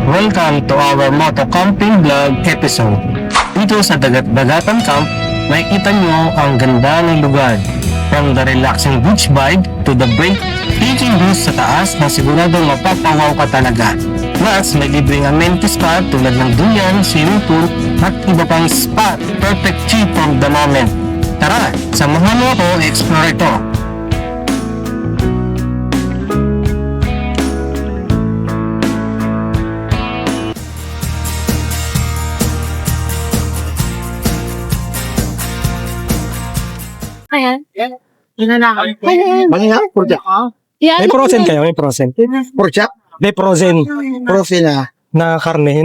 Welcome to our Moto Camping Vlog episode. Dito sa Dagat-Dagatan Camp, makikita nyo ang ganda ng lugar. From the relaxing beach vibe to the breathtaking views sa taas na siguradong mapapawaw ka talaga. Plus, may libreng amenities pa tulad ng duyan, swimming pool at iba pang spot. Perfect chill from the moment. Tara, samahan mo ako explore ito. Ayan. Yun na lang. Manginga, pork chop. Yan. May frozen kayo, may frozen. Pork chop? May frozen Profi na. na karne.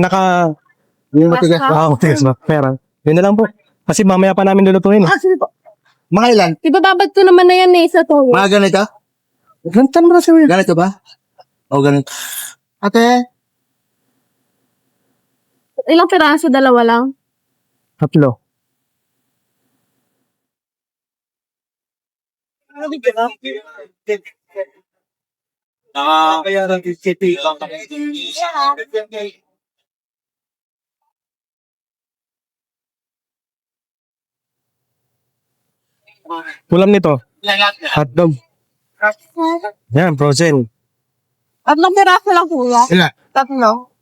Yung matigas ba? Wow, matigas ba? Meron. Yun na lang po. Kasi mamaya pa namin lulutuin. Sige po. Mga ilan? Di ba babad ko naman na yan sa to? Mga ganito? Gantan mo na siya. Ganito ba? O ganito. Ate? Ilang piraso? Dalawa lang? Tatlo. Kaya lang city lang. Ulam nito. Hotdog. Yan, frozen. Tatlong piraso lang kuya. Ilan? Tatlo.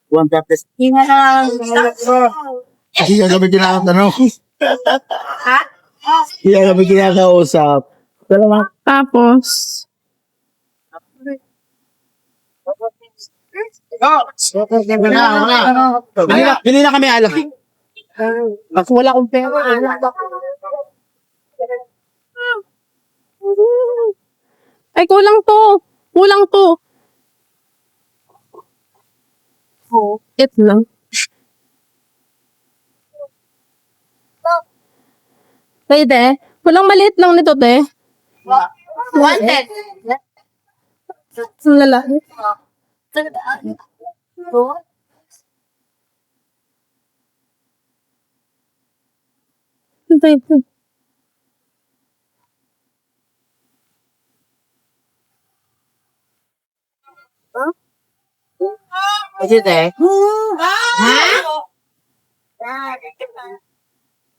One practice. Hinga na lang. Hindi ka kami kinakatanong. Ha? Hindi ka kami kinakausap. Dalawa. Tapos. Bili na kami alam. Ako wala akong pera. Ay, kulang to. Kulang to. Oh, it lang. Pwede. Kulang maliit lang nito, te. Wanted. Ang lalaki. Ito. Kasi te.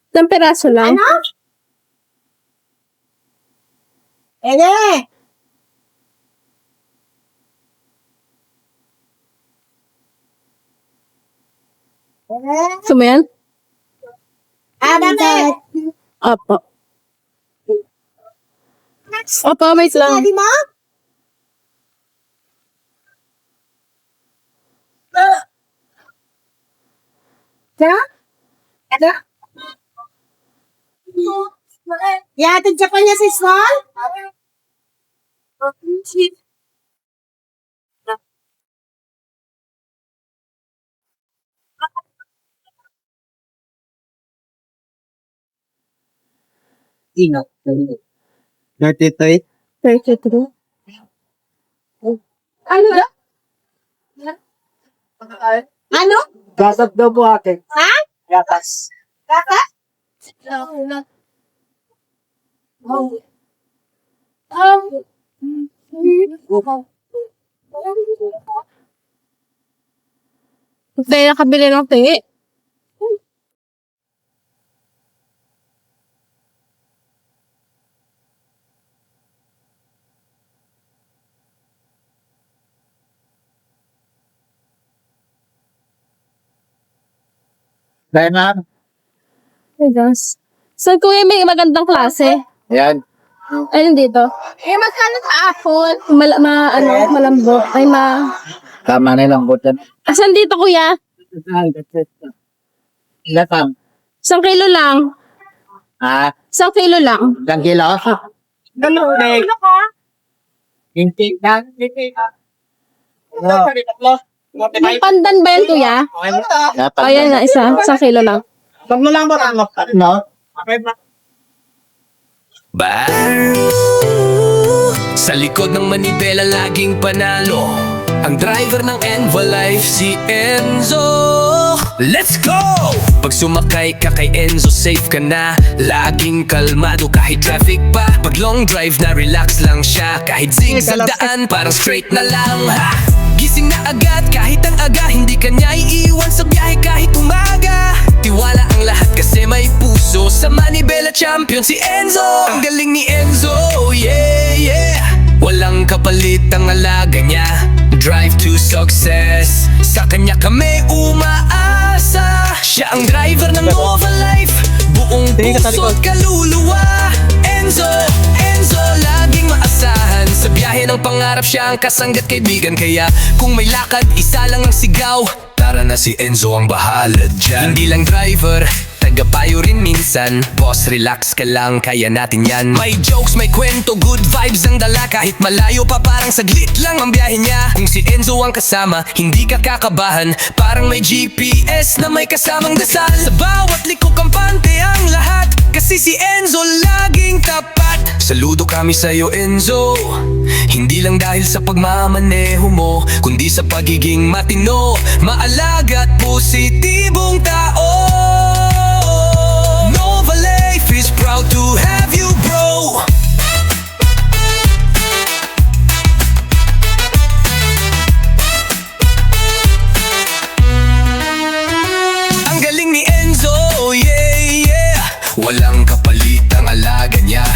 Isang peraso lang. Gusto mo yan? Opo. Opo, wait lang. Yatid siya pa niya si Small? Ino. 33. 32. Ano na? Ano? Gasap daw po ate. Ha? Gatas. Kaka? Tayo nakabili ng tingi. Dahil na. Ay, Diyos. Saan kuya may magandang klase? Ayan. Ayun dito. Eh, magkano sa apple? Malambot. Ay, Tama na lang po dyan. Asan dito, kuya? Ilan? 1 kilo lang. Ha? 1 kilo lang. Ilang kilo? Ano ka? Hindi. May pandan ba yan, kuya? Ayan na, 1 kilo lang. Tatlo lang ba? No? Sa likod ng manibela laging panalo Ang driver ng Envolife si Enzo. Let's go! Pag sumakay ka kay Enzo, safe ka na. Laging kalmado kahit traffic pa. Pag long drive na relax lang siya. Kahit zigzag daan, parang straight na lang ha? Gising na agad kahit ang aga. Hindi ka niya iiwan sa biyahe kahit umaga. Tiwala ang lahat kasi may puso. Sa Manibela champion si Enzo. Ang galing ni Enzo, yeah, yeah. Walang kapalit ang alaga niya. Drive to success. Sa kanya kami umaasa. Siya ang driver ng Nova Life. Buong puso't kaluluwa. Enzo, Enzo, laging maasahan. Sa biyahe ng pangarap siya ang kasanggat kaibigan. Kaya kung may lakad, isa lang ang sigaw. Tara na, si Enzo ang bahala dyan. Hindi lang driver, tagapayo rin minsan. Boss, relax ka lang, kaya natin yan. May jokes, may kwento, good vibes ang dala. Kahit malayo pa, parang saglit lang ang biyahe niya. Kung si Enzo ang kasama, hindi ka kakabahan. Parang may GPS na may kasamang dasal. Sa bawat liko kampante ang lahat. Kasi si Enzo laging tapat. Saludo kami sa'yo, Enzo. Hindi lang dahil sa pagmamaneho mo, kundi sa pagiging matino, maalaga at positibong tao. Nova Life is proud to have you, bro. Ang galing ni Enzo, yeah, yeah. Walang kapalit ang alaga niya.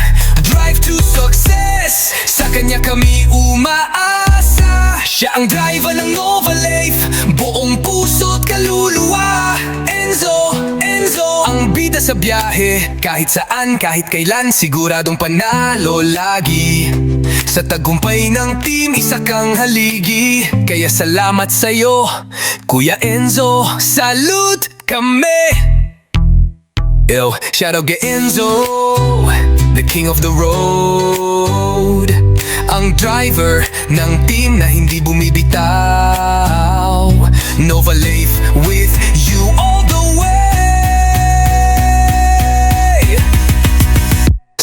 Drive to success. Sa kanya kami umaasa. Siya ang driver ng Nova Life. Buong puso't kaluluwa. Enzo, Enzo, ang bida sa biyahe. Kahit saan, kahit kailan, siguradong panalo lagi. Sa tagumpay ng team, isa kang haligi. Kaya salamat sa'yo, Kuya Enzo. Salute kami. Yo, shout out kay Enzo, the king of the road. Ang driver ng team na hindi bumibitaw. Nova Life with you all the way.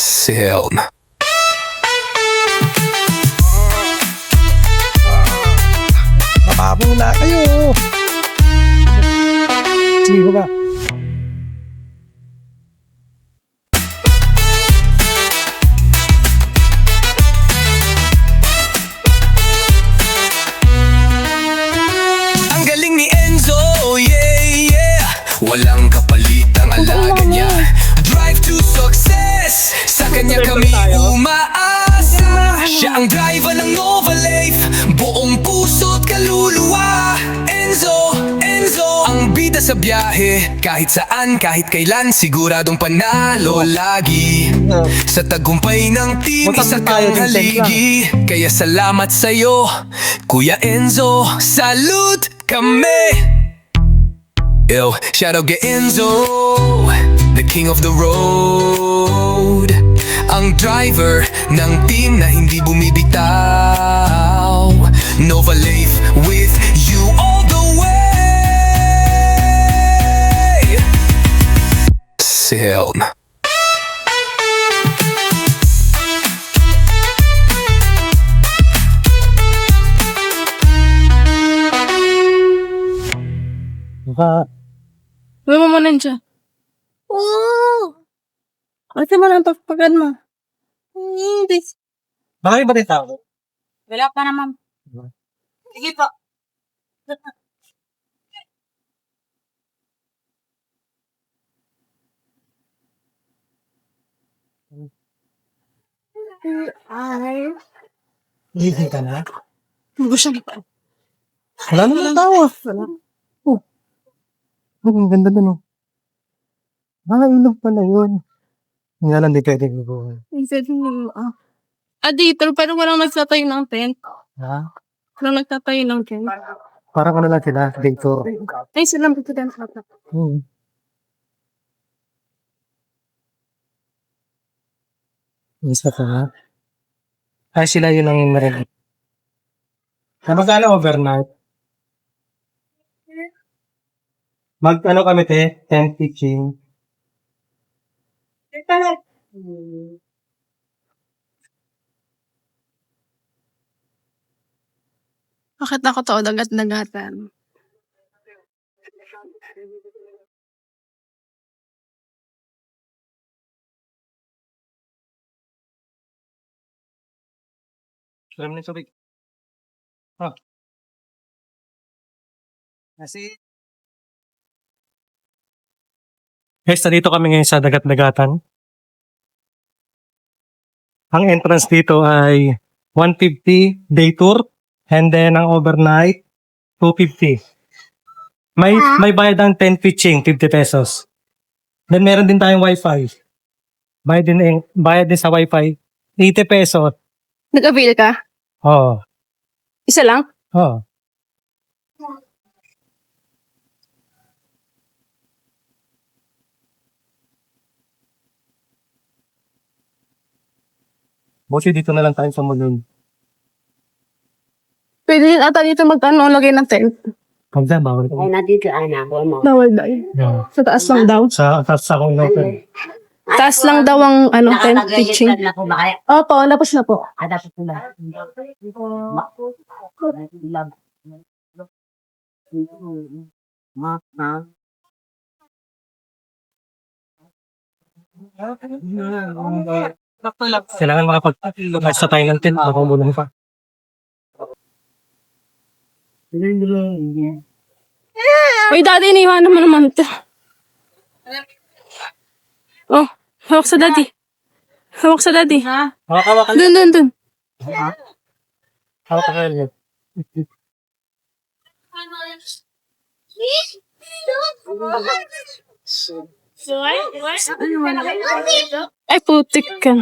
Sail. Mababaw na kayo. Sige ko ba? Ang galing ni Enzo, yeah, yeah. Walang kapalit ang alaga niya. Drive to success. Sa kanya kami umaasa. Siya ang driver ng Nova Life. Buong puso't kaluluwa. Enzo, Enzo, ang bida sa biyahe. Kahit saan, kahit kailan, siguradong panalo lagi. Sa tagumpay ng team, isa kang haligi. Kaya salamat sa'yo, Kuya Enzo. Salute kami. Yo, shout out kay Enzo, the king of the road. Ang driver ng team na hindi bumibitaw. Nova Life with you all the way. Sail. Gawin mo muna siya. Oo! Ate mo lang pagpagan mo. Hindi. Baka iba din tao. Wala pa naman. Sige po. Ay. Gising ka na? Hindi ko siya na. Wala naman tao. Wala. Oh. Ang ganda dun oh. Ilog pala yun. Hindi na lang di pwede ko. Dito, pero walang nagtatayo ng tent. Ha? Walang nagtatayo ng tent. Parang ano lang sila dito. Ay, sila dito din sa atin. Isa ka nga. Ay, sila yun ang marinig. Magkano overnight? Ano kami te? Tent pitching. Bakit ako to dagat-dagatan? Alam na yung tubig. Oh. Kasi... Guys, dito kami ngayon sa Dagat-Dagatan. Ang entrance dito ay 150 day tour and then ang overnight 250. May bayad ang 10 pitching, 50 pesos. Then meron din tayong wifi. Bayad din sa wifi, 80 pesos. Nag-avail ka? Oh, Isa lang? oh. Buti dito na lang tayo sa Mulun. Pwede din ata dito lagay ng tent. Pagda, bawal. Ay, nandito, anak ko mo. Bawal daw yun. Yeah. Sa taas lang daw. Sa akong local. Taas lang daw ang tent pitching. Na po ba kaya? Opo, lapos na po. Dapat po ba? Kailangan makapag-ayos tayo ng tent. Baka muna pa. Uy, daddy, iniwanan mo naman ito. Oh, hawak sa daddy. Hawak sa daddy. Hawak ka. Dun. Hawak ka kayo. Ay, putik ka.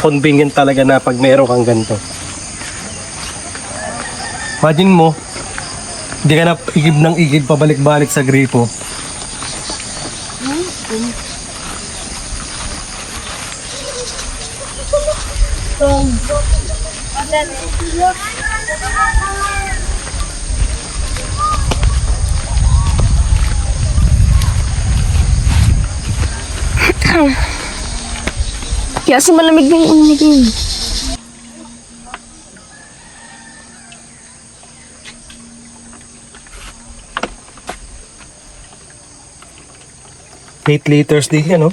Convenient talaga na pag meron kang ganito. Imagine mo, hindi ka na igib ng igib pabalik-balik sa gripo. Kaya sa malamig na yung inigin. Eight liters din yan, no?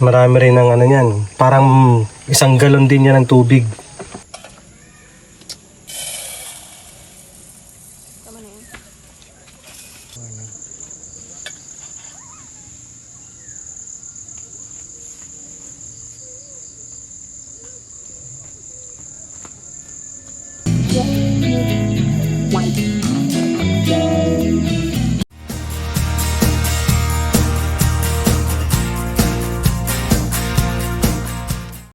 Marami rin ng ano yan. Parang 1 galon din yan ng tubig.